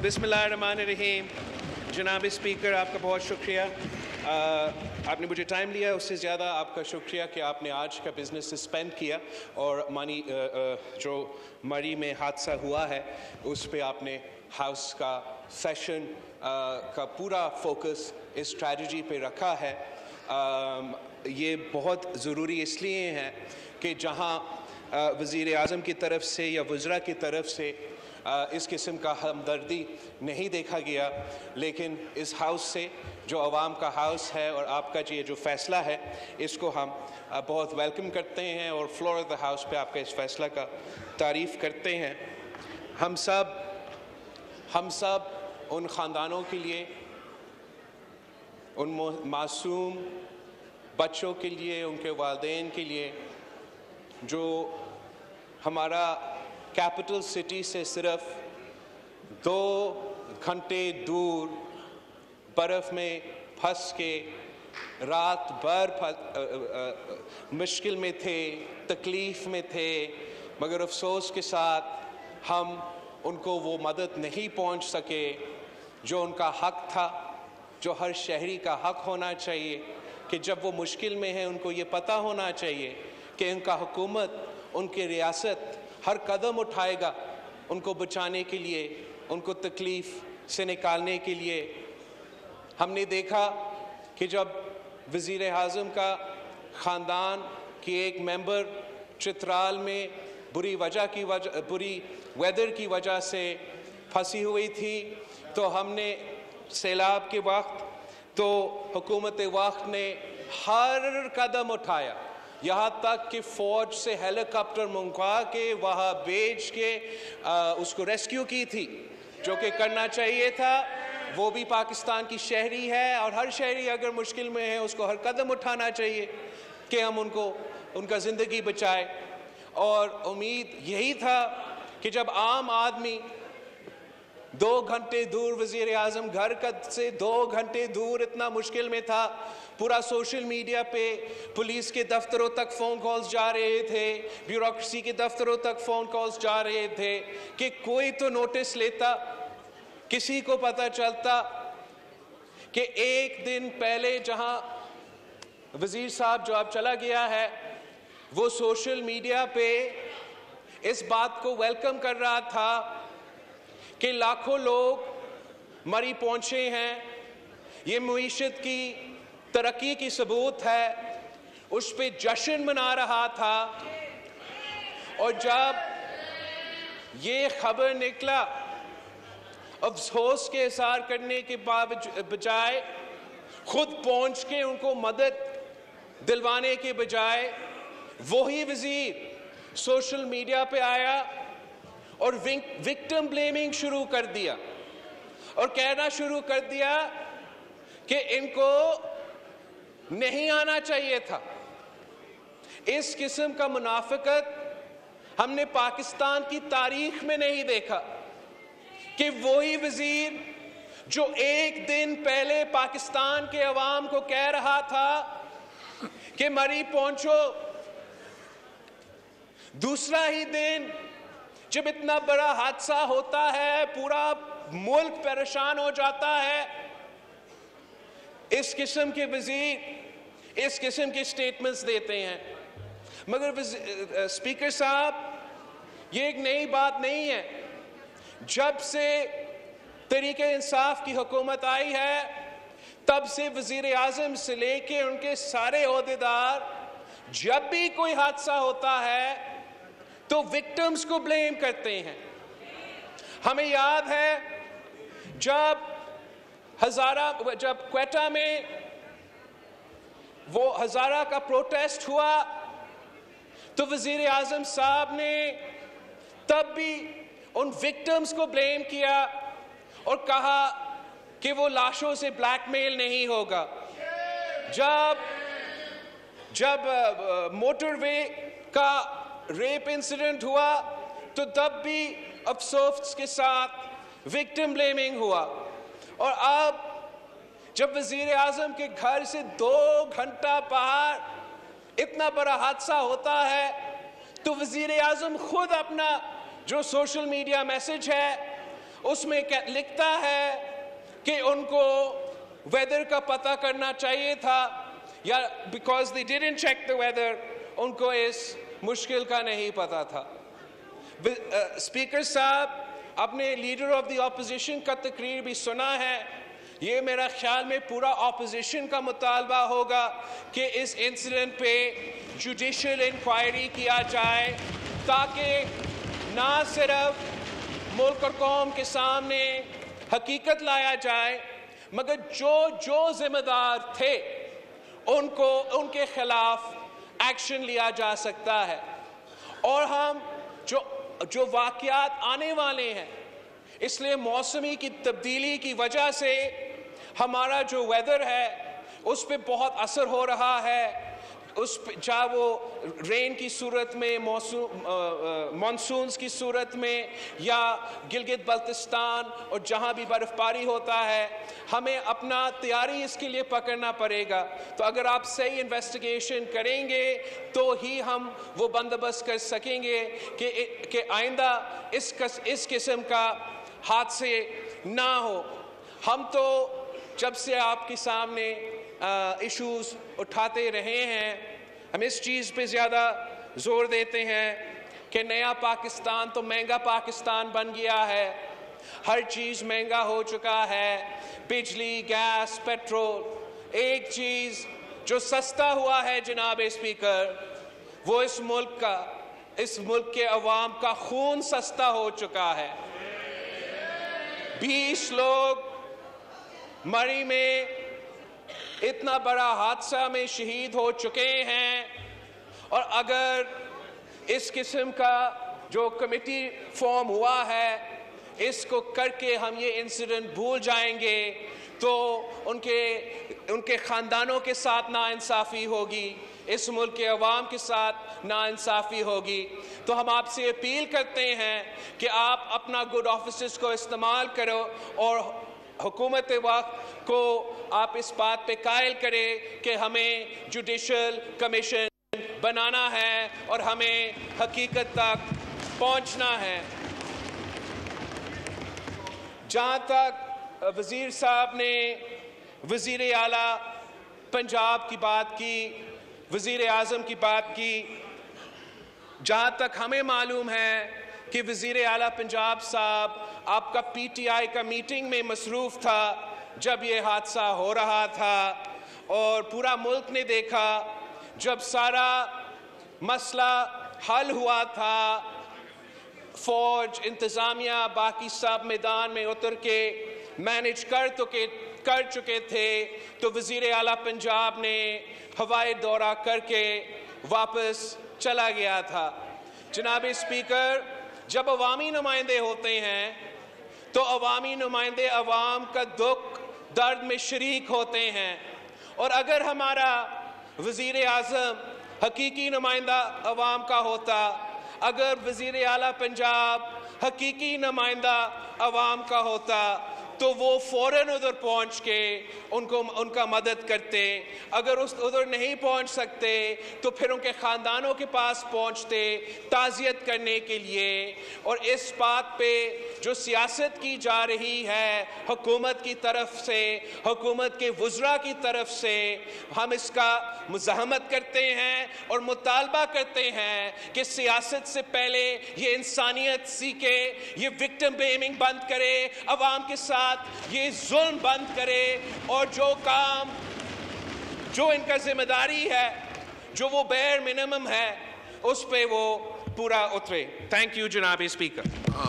बिस्मिल्लाहिर्रहमानिर्रहीम। जनाब स्पीकर, आपका बहुत शुक्रिया। आपने मुझे टाइम लिया, उससे ज़्यादा आपका शुक्रिया कि आपने आज का बिज़नेस सस्पेंड किया और जो मरी में हादसा हुआ है उस पे आपने हाउस का सेशन का पूरा फोकस इस स्ट्रैटेजी पे रखा है। ये बहुत ज़रूरी इसलिए है कि जहाँ वज़ीर आज़म की तरफ से या वज़रा की तरफ से इस किस्म का हमदर्दी नहीं देखा गया, लेकिन इस हाउस से जो अवाम का हाउस है और आपका ये जो फ़ैसला है इसको हम बहुत वेलकम करते हैं और फ्लोर ऑफ द हाउस पे आपका इस फ़ैसला का तारीफ़ करते हैं। हम सब उन ख़ानदानों के लिए, उन मासूम बच्चों के लिए, उनके वालिदैन के लिए जो हमारा कैपिटल सिटी से सिर्फ 2 घंटे दूर बर्फ़ में फंस के रात भर मुश्किल में थे, तकलीफ़ में थे, मगर अफसोस के साथ हम उनको वो मदद नहीं पहुंच सके जो उनका हक था, जो हर शहरी का हक होना चाहिए कि जब वो मुश्किल में है उनको ये पता होना चाहिए कि उनका हुकूमत, उनकी रियासत हर कदम उठाएगा उनको बचाने के लिए, उनको तकलीफ़ से निकालने के लिए। हमने देखा कि जब वज़ीर आज़म का ख़ानदान की एक मेंबर चित्राल में बुरी वेदर की वजह से फंसी हुई थी, तो हमने सैलाब के वक्त तो हुकूमत वक्त ने हर कदम उठाया, यहाँ तक कि फ़ौज से हेलीकॉप्टर मंगवा के वहाँ भेज के उसको रेस्क्यू की थी, जो कि करना चाहिए था। वो भी पाकिस्तान की शहरी है और हर शहरी अगर मुश्किल में है उसको हर कदम उठाना चाहिए कि हम उनका ज़िंदगी बचाए। और उम्मीद यही था कि जब आम आदमी 2 घंटे दूर, वज़ीर आज़म घर से 2 घंटे दूर इतना मुश्किल में था, पूरा सोशल मीडिया पे पुलिस के दफ्तरों तक फ़ोन कॉल्स जा रहे थे, ब्यूरोक्रेसी के दफ्तरों तक फ़ोन कॉल्स जा रहे थे कि कोई तो नोटिस लेता, किसी को पता चलता कि एक दिन पहले जहां वज़ीर साहब जो अब चला गया है वो सोशल मीडिया पे इस बात को वेलकम कर रहा था कि लाखों लोग मरी पहुंचे हैं, ये मईशत की तरक्की की सबूत है, उस पे जश्न मना रहा था। और जब ये खबर निकला, अफसोस के इज़हार करने के बजाय, खुद पहुंच के उनको मदद दिलवाने के बजाय, वही वज़ीर सोशल मीडिया पे आया और विक्टिम ब्लेमिंग शुरू कर दिया और कहना शुरू कर दिया कि इनको नहीं आना चाहिए था। इस किस्म का मुनाफिकत हमने पाकिस्तान की तारीख में नहीं देखा कि वही वज़ीर जो एक दिन पहले पाकिस्तान के अवाम को कह रहा था कि मरी पहुंचो, दूसरा ही दिन जब इतना बड़ा हादसा होता है, पूरा मुल्क परेशान हो जाता है, इस किस्म के वज़ीर इस किस्म के स्टेटमेंट्स देते हैं। मगर स्पीकर साहब, ये एक नई बात नहीं है। जब से तहरीक इंसाफ की हुकूमत आई है, तब से वज़ीर आज़म से लेके उनके सारे ओहदेदार, जब भी कोई हादसा होता है तो विक्टिम्स को ब्लेम करते हैं। हमें याद है जब क्वेटा में वो हज़ारा का प्रोटेस्ट हुआ तो वज़ीर आज़म साहब ने तब भी उन विक्टिम्स को ब्लेम किया और कहा कि वो लाशों से ब्लैकमेल नहीं होगा। जब मोटरवे का रेप इंसिडेंट हुआ तो तब भी अफसोस के साथ विक्टिम ब्लेमिंग हुआ। और अब जब वज़ीर आज़म के घर से 2 घंटा बाहर इतना बड़ा हादसा होता है तो वज़ीर आज़म खुद अपना जो सोशल मीडिया मैसेज है اس میں لکھتا ہے کہ ان کو ویدر کا پتہ کرنا چاہیے تھا, یا because they didn't check the weather, ان کو اس مشکل کا نہیں پتا تھا. اسپیکر صاحب, اپنے لیڈر آف دی اپوزیشن کا تقریر بھی سنا ہے. یہ میرا خیال میں پورا اپوزیشن کا مطالبہ ہوگا کہ اس انسیڈنٹ پہ جوڈیشل انکوائری کیا جائے, تاکہ نہ صرف ملک اور قوم کے سامنے حقیقت لایا جائے, مگر جو ذمہ دار تھے ان کے خلاف ایکشن لیا جا سکتا ہے. اور ہم جو واقعات آنے والے ہیں, اس لیے موسمی کی تبدیلی کی وجہ سے ہمارا جو ویدر ہے اس پہ بہت اثر ہو رہا ہے. اس پہ چاہے وہ رین کی صورت میں, مانسونز کی صورت میں, یا گلگت بلتستان اور جہاں بھی برف باری ہوتا ہے, ہمیں اپنا تیاری اس کے لیے پکڑنا پڑے گا. تو اگر آپ صحیح انویسٹیگیشن کریں گے تو ہی ہم وہ بندوبست کر سکیں گے کہ آئندہ اس قسم کا حادثے نہ ہو. ہم تو جب سے آپ کے سامنے ایشوز اٹھاتے رہے ہیں, ہم اس چیز پہ زیادہ زور دیتے ہیں کہ نیا پاکستان تو مہنگا پاکستان بن گیا ہے. ہر چیز مہنگا ہو چکا ہے, بجلی, گیس, پیٹرول. ایک چیز جو سستا ہوا ہے جناب اسپیکر, وہ اس ملک کے عوام کا خون سستا ہو چکا ہے. 20 لوگ مری میں اتنا بڑا حادثہ میں شہید ہو چکے ہیں, اور اگر اس قسم کا جو کمیٹی فارم ہوا ہے اس کو کر کے ہم یہ انسیڈنٹ بھول جائیں گے تو ان کے خاندانوں کے ساتھ ناانصافی ہوگی, اس ملک کے عوام کے ساتھ ناانصافی ہوگی. تو ہم آپ سے اپیل کرتے ہیں کہ آپ اپنا گڈ آفیسز کو استعمال کرو, اور حکومت وقت کو آپ اس بات پہ قائل کریں کہ ہمیں جوڈیشل کمیشن بنانا ہے اور ہمیں حقیقت تک پہنچنا ہے. جہاں تک وزیر صاحب نے وزیر اعلیٰ پنجاب کی بات کی, وزیر اعظم کی بات کی, جہاں تک ہمیں معلوم ہے کہ وزیر اعلیٰ پنجاب صاحب آپ کا پی ٹی آئی کا میٹنگ میں مصروف تھا جب یہ حادثہ ہو رہا تھا, اور پورا ملک نے دیکھا جب سارا مسئلہ حل ہوا تھا, فوج, انتظامیہ, باقی سب میدان میں اتر کے مینج کر چکے تھے, تو وزیر اعلیٰ پنجاب نے ہوائی دورہ کر کے واپس چلا گیا تھا. جناب اسپیکر, جب عوامی نمائندے ہوتے ہیں تو عوامی نمائندے عوام کا دکھ درد میں شریک ہوتے ہیں, اور اگر ہمارا وزیر اعظم حقیقی نمائندہ عوام کا ہوتا, اگر وزیر اعلیٰ پنجاب حقیقی نمائندہ عوام کا ہوتا, تو وہ فوراً ادھر پہنچ کے ان کا مدد کرتے. اگر ادھر نہیں پہنچ سکتے تو پھر ان کے خاندانوں کے پاس پہنچتے تعزیت کرنے کے لیے. اور اس بات پہ جو سیاست کی جا رہی ہے حکومت کی طرف سے, حکومت کے وزراء کی طرف سے, ہم اس کا مزاحمت کرتے ہیں اور مطالبہ کرتے ہیں کہ سیاست سے پہلے یہ انسانیت سیکھے, یہ وکٹم بلیمنگ بند کرے, عوام کے ساتھ یہ ظلم بند کرے, اور جو ان کا ذمہ داری ہے, جو وہ بیئر منیمم ہے, اس پہ وہ پورا اترے. تھینک یو جناب اسپیکر.